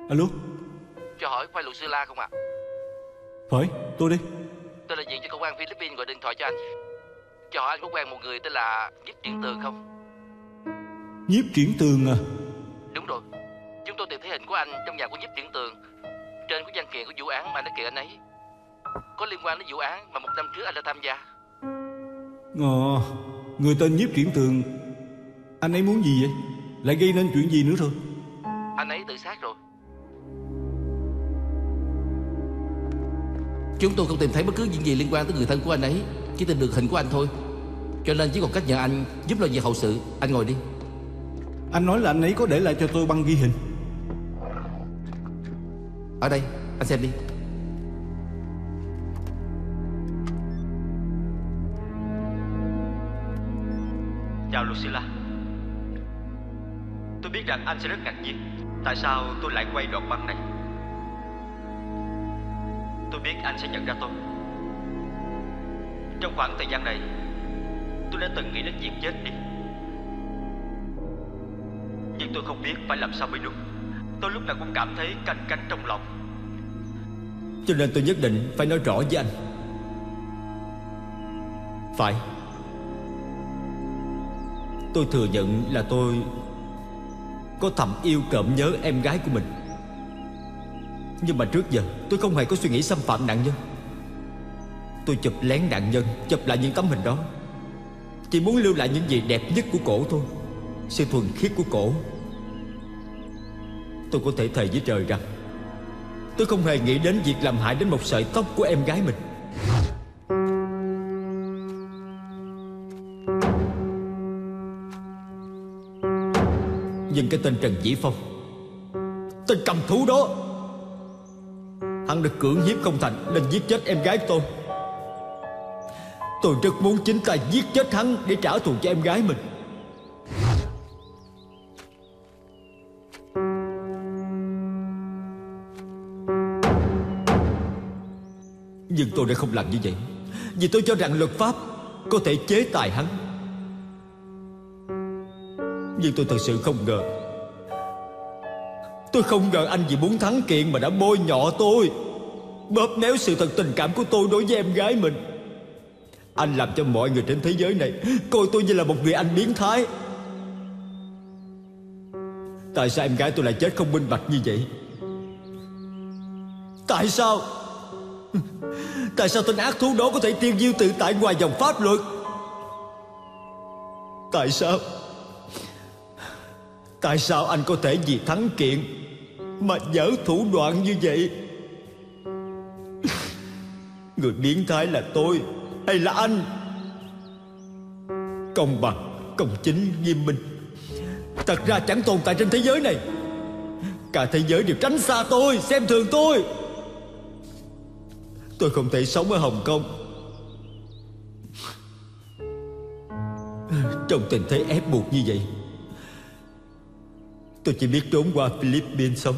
Alo. Cho hỏi phải luật sư La không ạ? Phải, tôi đi. Tôi đại diện cho công an Philippines gọi điện thoại cho anh. Cho hỏi anh có quen một người tên là Nhiếp Triển Tường không? Nhiếp Triển Tường à? Đúng rồi. Chúng tôi tìm thấy hình của anh trong nhà của Nhiếp Triển Tường. Trên có văn kiện của vụ án mà anh đã kiện anh ấy, có liên quan đến vụ án mà 1 năm trước anh đã tham gia. Người tên Nhiếp Triển Tường, anh ấy muốn gì vậy? Lại gây nên chuyện gì nữa rồi? Anh ấy tự sát rồi. Chúng tôi không tìm thấy bất cứ chuyện gì liên quan tới người thân của anh ấy, chỉ tìm được hình của anh thôi. Cho nên chỉ còn cách nhờ anh giúp lo việc hậu sự. Anh ngồi đi. Anh nói là anh ấy có để lại cho tôi băng ghi hình. Ở đây, anh xem đi. Chào Lucilla. Tôi biết rằng anh sẽ rất ngạc nhiên tại sao tôi lại quay đoạn băng này. Tôi biết anh sẽ nhận ra tôi. Trong khoảng thời gian này, tôi đã từng nghĩ đến việc chết đi. Nhưng tôi không biết phải làm sao mới đúng. Tôi lúc nào cũng cảm thấy canh cánh trong lòng. Cho nên tôi nhất định phải nói rõ với anh. Phải, tôi thừa nhận là tôi có thầm yêu trộm nhớ em gái của mình. Nhưng mà trước giờ tôi không hề có suy nghĩ xâm phạm nạn nhân. Tôi chụp lén nạn nhân, chụp lại những tấm hình đó, chỉ muốn lưu lại những gì đẹp nhất của cổ thôi. Sự thuần khiết của cổ. Tôi có thể thề với trời rằng tôi không hề nghĩ đến việc làm hại đến một sợi tóc của em gái mình. Nhưng cái tên Trần Vĩ Phong, tên cầm thú đó, hắn đã cưỡng hiếp không thành nên giết chết em gái của tôi. Tôi rất muốn chính tay giết chết hắn để trả thù cho em gái mình. Nhưng tôi đã không làm như vậy, vì tôi cho rằng luật pháp có thể chế tài hắn. Nhưng tôi thật sự không ngờ. Tôi không ngờ anh vì muốn thắng kiện mà đã bôi nhọ tôi, bóp méo sự thật tình cảm của tôi đối với em gái mình. Anh làm cho mọi người trên thế giới này coi tôi như là một người anh biến thái. Tại sao em gái tôi lại chết không minh bạch như vậy? Tại sao? Tại sao tên ác thú đó có thể tiêu diêu tự tại ngoài vòng pháp luật? Tại sao? Tại sao anh có thể vì thắng kiện mà dở thủ đoạn như vậy? Người biến thái là tôi hay là anh? Công bằng, công chính, nghiêm minh thật ra chẳng tồn tại trên thế giới này. Cả thế giới đều tránh xa tôi, xem thường tôi. Tôi không thể sống ở Hồng Kông trong tình thế ép buộc như vậy. Tôi chỉ biết trốn qua Philippines sống.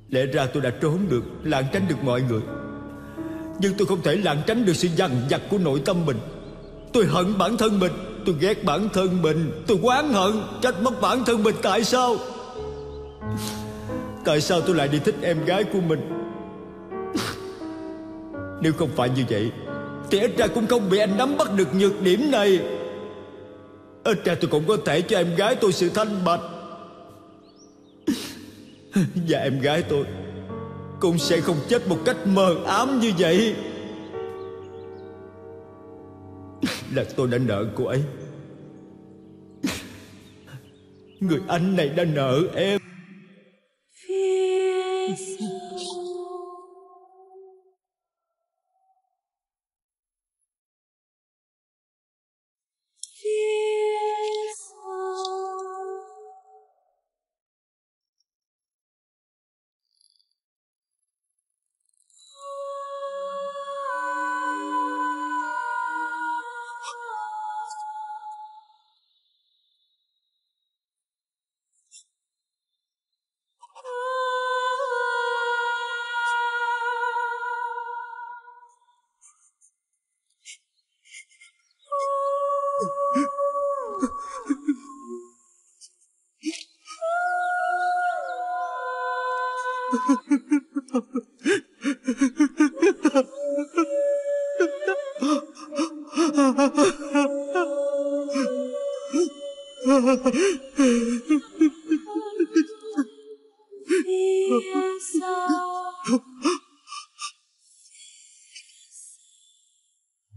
Lẽ ra tôi đã trốn được, lảng tránh được mọi người. Nhưng tôi không thể lảng tránh được sự dằn vặt của nội tâm mình. Tôi hận bản thân mình, tôi ghét bản thân mình, tôi oán hận, trách móc bản thân mình. Tại sao? Tại sao tôi lại đi thích em gái của mình? Nếu không phải như vậy thì ít ra cũng không bị anh nắm bắt được nhược điểm này. Ít ra tôi cũng có thể cho em gái tôi sự thanh bạch. Và em gái tôi cũng sẽ không chết một cách mờ ám như vậy. Là tôi đã nợ cô ấy. Người anh này đã nợ em.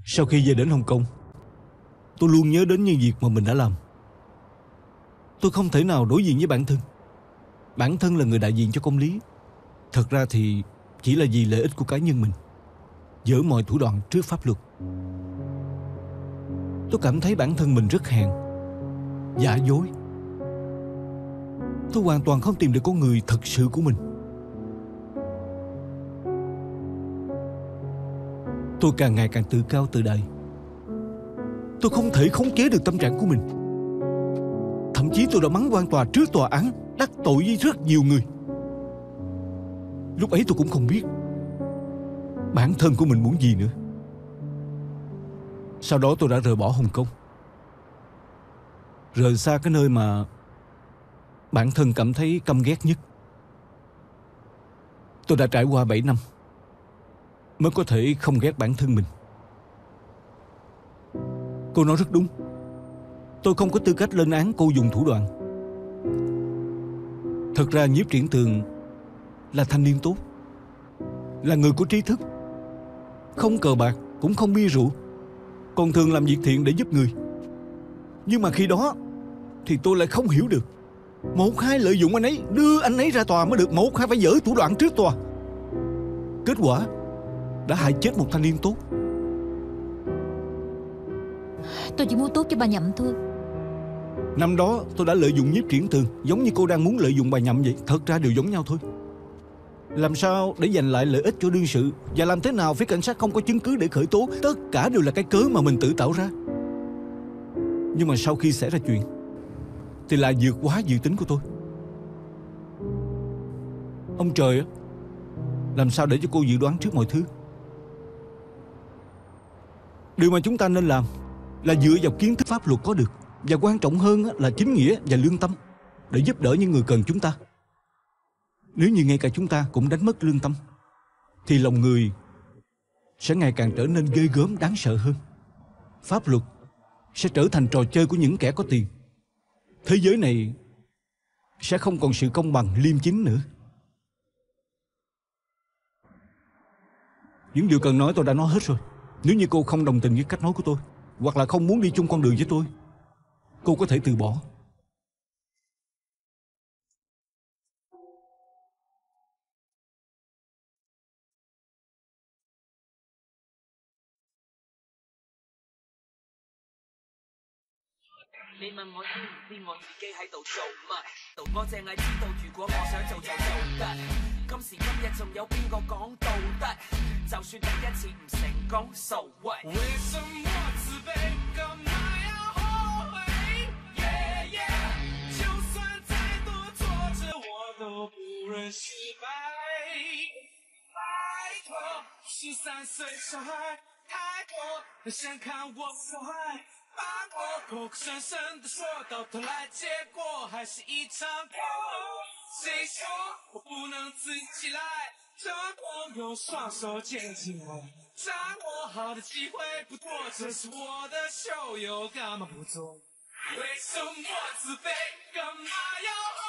Sau khi về đến Hồng Kông, tôi luôn nhớ đến những việc mà mình đã làm. Tôi không thể nào đối diện với bản thân. Bản thân là người đại diện cho công lý. Thật ra thì chỉ là vì lợi ích của cá nhân mình, dỡ mọi thủ đoạn trước pháp luật. Tôi cảm thấy bản thân mình rất hèn, giả dối. Tôi hoàn toàn không tìm được con người thật sự của mình. Tôi càng ngày càng tự cao tự đại. Tôi không thể khống chế được tâm trạng của mình. Thậm chí tôi đã mắng quan tòa trước tòa án, đắc tội với rất nhiều người. Lúc ấy tôi cũng không biết bản thân của mình muốn gì nữa. Sau đó tôi đã rời bỏ Hồng Kông, rời xa cái nơi mà bản thân cảm thấy căm ghét nhất. Tôi đã trải qua 7 năm mới có thể không ghét bản thân mình. Cô nói rất đúng. Tôi không có tư cách lên án cô dùng thủ đoạn. Thật ra Nhiếp Triển Tường là thanh niên tốt, là người có trí thức, không cờ bạc, cũng không bia rượu, còn thường làm việc thiện để giúp người. Nhưng mà khi đó thì tôi lại không hiểu được. Một hai lợi dụng anh ấy, đưa anh ấy ra tòa mới được, một hai phải dở thủ đoạn trước tòa. Kết quả đã hại chết một thanh niên tốt. Tôi chỉ muốn tốt cho bà Nhậm thôi. Năm đó tôi đã lợi dụng Nhiếp Triển Tường giống như cô đang muốn lợi dụng bà Nhậm vậy. Thật ra đều giống nhau thôi. Làm sao để giành lại lợi ích cho đương sự, và làm thế nào phía cảnh sát không có chứng cứ để khởi tố, tất cả đều là cái cớ mà mình tự tạo ra. Nhưng mà sau khi xảy ra chuyện thì lại vượt quá dự tính của tôi. Ông trời á, làm sao để cho cô dự đoán trước mọi thứ. Điều mà chúng ta nên làm là dựa vào kiến thức pháp luật có được, và quan trọng hơn là chính nghĩa và lương tâm, để giúp đỡ những người cần chúng ta. Nếu như ngay cả chúng ta cũng đánh mất lương tâm, thì lòng người sẽ ngày càng trở nên ghê gớm, đáng sợ hơn. Pháp luật sẽ trở thành trò chơi của những kẻ có tiền. Thế giới này sẽ không còn sự công bằng, liêm chính nữa. Những điều cần nói tôi đã nói hết rồi. Nếu như cô không đồng tình với cách nói của tôi, hoặc là không muốn đi chung con đường với tôi, cô có thể từ bỏ.你問我知唔知我自己喺度做乜？我淨係知道如果我想做就做得。今時今日仲有邊個講道德？就算第一次唔成功，so what？為什麼自卑？幹嘛要後悔？Yeah yeah，就算再多挫折，我都不忍失敗。拜託，13歲小孩太多，很想看我受害。把我口口聲聲的說到頭來，結果還是一場空。誰說我不能自己來？這光用雙手牽起來，掌握好的機會不多，這是我的秀，又幹嘛不做？為什麼自卑？幹嘛要後